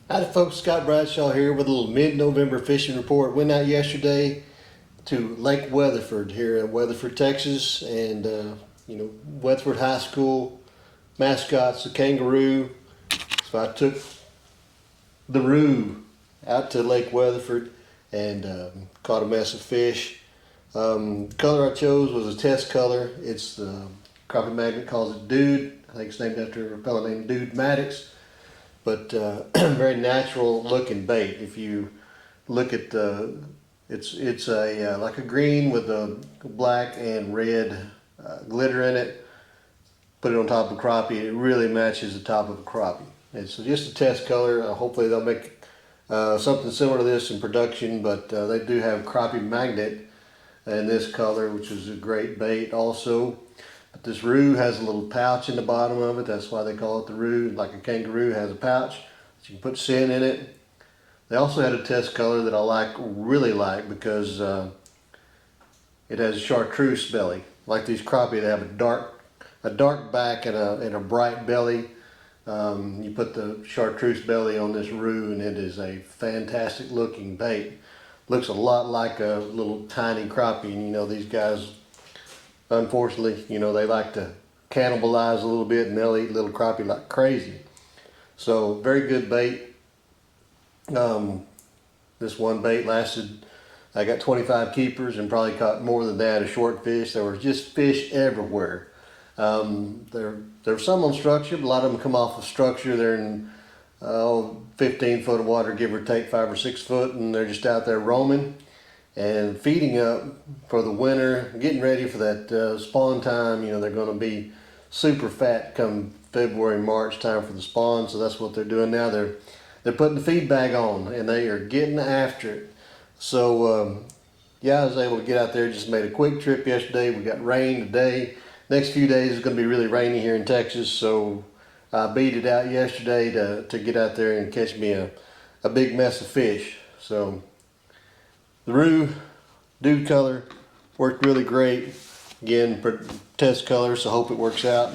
Howdy folks, Scott Bradshaw here with a little mid-November fishing report. Went out yesterday to Lake Weatherford here in Weatherford, Texas, and Weatherford High School mascot's a kangaroo. So I took the roo out to Lake Weatherford and caught a mess of fish. The color I chose was a test color. It's the crappie magnet calls it Dude. I think it's named after a fellow named Dude Maddox. But very natural looking bait. If you look at the, it's a like a green with a black and red glitter in it. Put it on top of crappie. It really matches the top of a crappie. It's just a test color. Hopefully they'll make something similar to this in production. But they do have crappie magnet in this color, which is a great bait also. But this roo has a little pouch in the bottom of it. That's why they call it the roo. Like a kangaroo has a pouch. So you can put sin in it. They also had a test color that I really like, because it has a chartreuse belly. Like these crappie, they have a dark back and a bright belly. You put the chartreuse belly on this roo, and it is a fantastic looking bait. Looks a lot like a little tiny crappie, and these guys, unfortunately, they like to cannibalize a little bit, and they'll eat little crappie like crazy. So very good bait. This one bait lasted, I got 25 keepers and probably caught more than that of short fish. There were just fish everywhere. There's some on structure, but a lot of them come off of structure. They're in 15 foot of water, give or take 5 or 6 foot, and they're just out there roaming and feeding up for the winter, getting ready for that spawn time. They're going to be super fat come February, March time for the spawn. So that's what they're doing now. They're putting the feed bag on, and they are getting after it. So yeah, I was able to get out there. Just made a quick trip yesterday. We got rain today. Next few days is going to be really rainy here in Texas. So I beat it out yesterday to get out there and catch me a big mess of fish. So the roo Dude color worked really great. Again, test color, so hope it works out.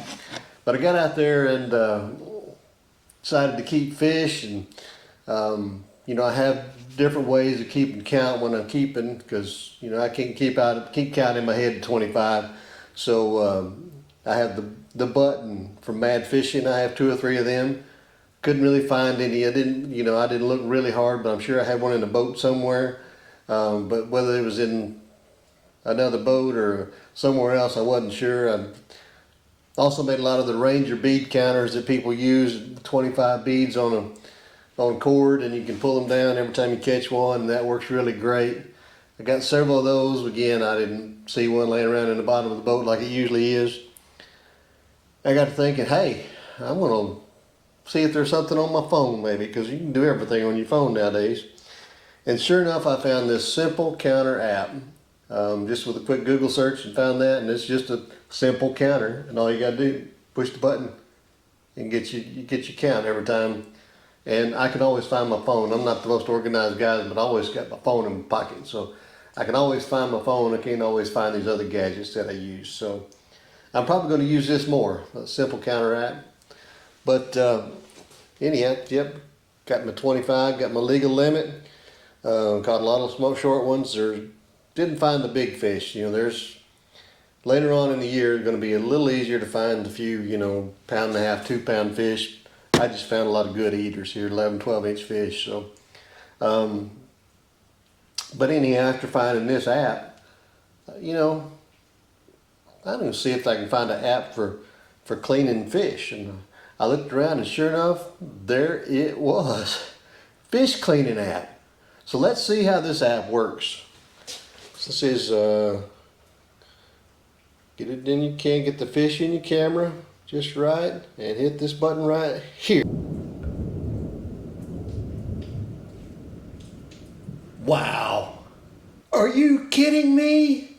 But I got out there and decided to keep fish, and I have different ways of keeping count when I'm keeping, because I can't keep count in my head to 25. So I have the button from Mad Fishing. I have 2 or 3 of them. Couldn't really find any. I didn't look really hard, but I'm sure I had one in a boat somewhere. But whether it was in another boat or somewhere else, I wasn't sure. I also made a lot of the Ranger bead counters that people use, 25 beads on cord, and you can pull them down every time you catch one, and that works really great. I got several of those. Again, I didn't see one laying around in the bottom of the boat like it usually is. I got to thinking, hey, I'm going to see if there's something on my phone maybe, because you can do everything on your phone nowadays. And sure enough, I found this simple counter app. Just with a quick Google search, and found that, and it's just a simple counter, and all you got to do, push the button and get your count every time. And I can always find my phone. I'm not the most organized guy, but I always got my phone in my pocket, so I can always find my phone. I can't always find these other gadgets that I use. So I'm probably going to use this more, a simple counter app. But anyhow, yep, got my 25, got my legal limit. Caught a lot of small short ones. Didn't find the big fish. There's later on in the year going to be a little easier to find a few, 1.5 pound, 2 pound fish. I just found a lot of good eaters here, 11, 12 inch fish. So, but anyhow, after finding this app, I'm going to see if I can find an app for cleaning fish. And I looked around, and sure enough, there it was, fish cleaning app. So let's see how this app works. This is get it in your can, get the fish in your camera just right, and hit this button right here. Wow, are you kidding me?